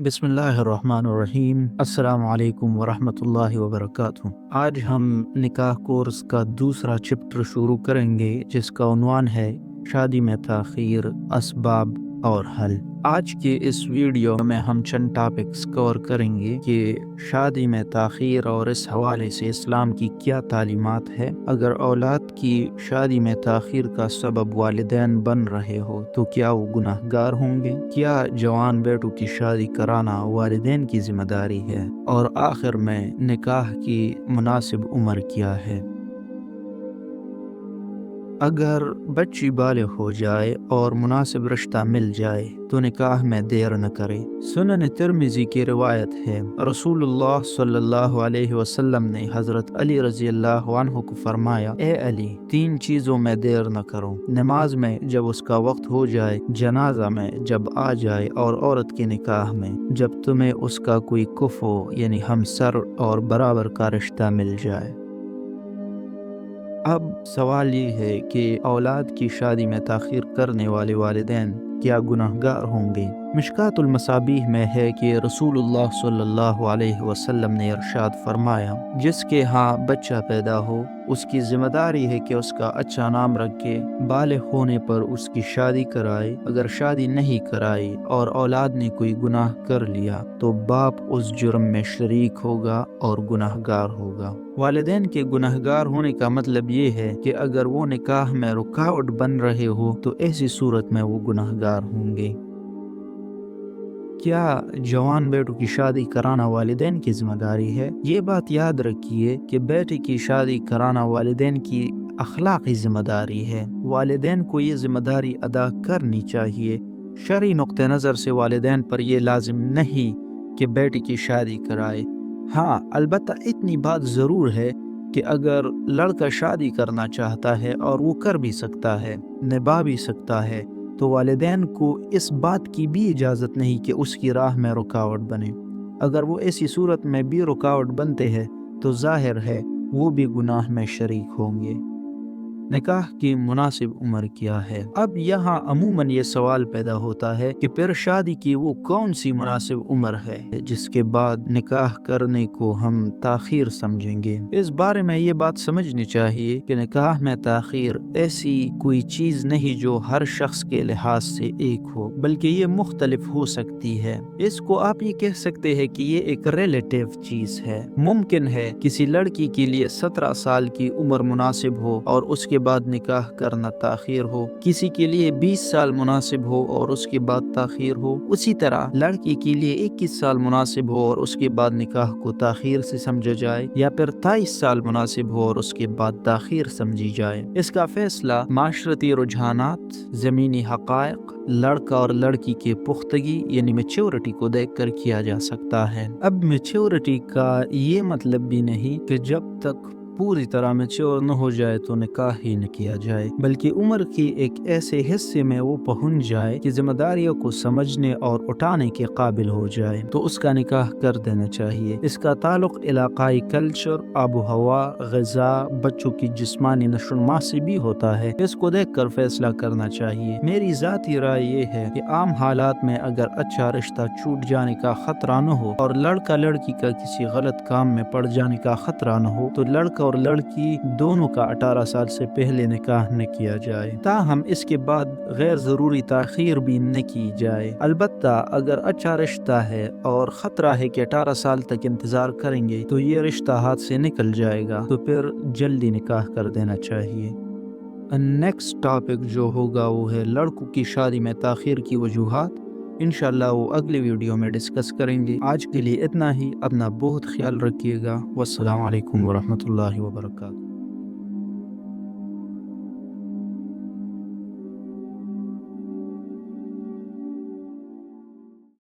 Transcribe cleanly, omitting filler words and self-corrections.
बिस्मिल्लाहिर्रहमानिर्रहीम। अस्सलाम वालेकुम वरहमतुल्लाहि वबरकातुह। आज हम निकाह कोर्स का दूसरा चैप्टर शुरू करेंगे जिसका उन्वान है शादी में ताख़ीर, असबाब और हल। आज के इस वीडियो में हम चंद टॉपिक्स कवर करेंगे कि शादी में ताख़ीर और इस हवाले से इस्लाम की क्या तालीमात है। अगर औलाद की शादी में ताख़ीर का सबब वालिदैन बन रहे हो तो क्या वो गुनाहगार होंगे? क्या जवान बेटों की शादी कराना वालिदैन की जिम्मेदारी है? और आखिर में निकाह की मुनासिब उम्र क्या है? अगर बच्ची बालिग हो जाए और मुनासिब रिश्ता मिल जाए तो निकाह में देर न करे। सुनन तिर्मिज़ी की रिवायत है, रसूलुल्लाह सल्लल्लाहु अलैहि वसल्लम ने हज़रत अली रज़ी अल्लाह अन्हु को फरमाया, ए अली, 3 चीज़ों में देर न करो, नमाज में जब उसका वक्त हो जाए, जनाजा में जब आ जाए, और औरत के निकाह में जब तुम्हें उसका कोई कुफो यानी हमसर और बराबर का रिश्ता मिल जाए। अब सवाल ये है कि औलाद की शादी में ताख़ीर करने वाले वालिदैन क्या गुनाहगार होंगे? मिशकातुल मसाबीह में है कि रसूलुल्लाह सल्लल्लाहु अलैहि वसल्लम ने इरशाद फरमाया, जिसके यहाँ बच्चा पैदा हो उसकी जिम्मेदारी है कि उसका अच्छा नाम रखे, बालिग होने पर उसकी शादी कराए। अगर शादी नहीं कराई और औलाद ने कोई गुनाह कर लिया तो बाप उस जुर्म में शरीक होगा और गुनाहगार होगा। वालिदैन के गुनाहगार होने का मतलब ये है कि अगर वो निकाह में रुकावट बन रहे हो तो ऐसी सूरत में वो गुनाहगार होंगे। क्या जवान बेटों की शादी कराना वालिदैन की जिम्मेदारी है? ये बात याद रखिए कि बेटे की शादी कराना वालिदैन की अखलाकी जिम्मेदारी है। वालिदैन को ये जिम्मेदारी अदा करनी चाहिए। शरई नुक्ते नज़र से वालिदैन पर यह लाजिम नहीं कि बेटे की शादी कराए। हाँ, अलबत्ता इतनी बात ज़रूर है कि अगर लड़का शादी करना चाहता है और वो कर भी सकता है, निभा भी सकता है, तो वालिदैन को इस बात की भी इजाज़त नहीं कि उसकी राह में रुकावट बने। अगर वो ऐसी सूरत में भी रुकावट बनते हैं तो जाहिर है वो भी गुनाह में शरीक होंगे। निकाह की मुनासिब उम्र क्या है? अब यहाँ अमूमन ये सवाल पैदा होता है कि फिर शादी की वो कौन सी मुनासिब उम्र है जिसके बाद निकाह करने को हम ताख़ीर समझेंगे। इस बारे में ये बात समझनी चाहिए कि निकाह में ताख़ीर ऐसी कोई चीज़ नहीं जो हर शख्स के लिहाज से एक हो, बल्कि ये मुख्तलिफ हो सकती है। इसको आप ये कह सकते हैं कि ये एक रिलेटिव चीज़ है। मुमकिन है किसी लड़की के लिए 17 साल की उम्र मुनासिब हो और उसके बाद निकाह करना ताख़ीर हो, किसी के लिए 20 साल मुनासिब हो और उसके बाद ताख़ीर हो। उसी तरह लड़की के लिए 21 साल मुनासिब हो और उसके बाद निकाह को ताख़ीर से समझा जाए, या फिर 23 साल मुनासिब हो और उसके बाद ताख़ीर समझी जाए। इसका फैसला माशरती रुझानात, ज़मीनी हक़ाइक़, लड़का और लड़की के पुख्तगी यानी मैच्योरिटी को देख कर किया जा सकता है। अब मैच्योरिटी का ये मतलब भी नहीं कि जब तक पूरी तरह मैच्योर न हो जाए तो निकाह ही न किया जाए, बल्कि उम्र की एक ऐसे हिस्से में वो पहुंच जाए कि जिम्मेदारियों को समझने और उठाने के काबिल हो जाए तो उसका निकाह कर देना चाहिए। इसका ताल्लुक इलाकाई कल्चर, आबो हवा, ग़िज़ा, बच्चों की जिस्मानी नशोनुमा से भी होता है। इसको देख कर फैसला करना चाहिए। मेरी ज़ाती राय ये है कि आम हालात में अगर अच्छा रिश्ता छूट जाने का खतरा न हो और लड़का लड़की का किसी गलत काम में पड़ जाने का खतरा न हो तो लड़का और लड़की दोनों का 18 साल से पहले निकाह न किया जाए, ताहम इसके बाद गैर ज़रूरी ताख़ीर भी न की जाए। अलबत्ता अगर अच्छा रिश्ता है और ख़तरा है कि 18 साल तक इंतज़ार करेंगे तो ये रिश्ता हाथ से निकल जाएगा, तो फिर जल्दी निकाह कर देना चाहिए। नेक्स्ट टॉपिक जो होगा वो है लड़कों की शादी में ताख़ीर की वजूहात। इंशाअल्लाह वो अगले वीडियो में डिस्कस करेंगे। आज के लिए इतना ही। अपना बहुत ख्याल रखिएगा। वस्सलाम अलैकुम वरहमतुल्लाहि वबरकातुहू।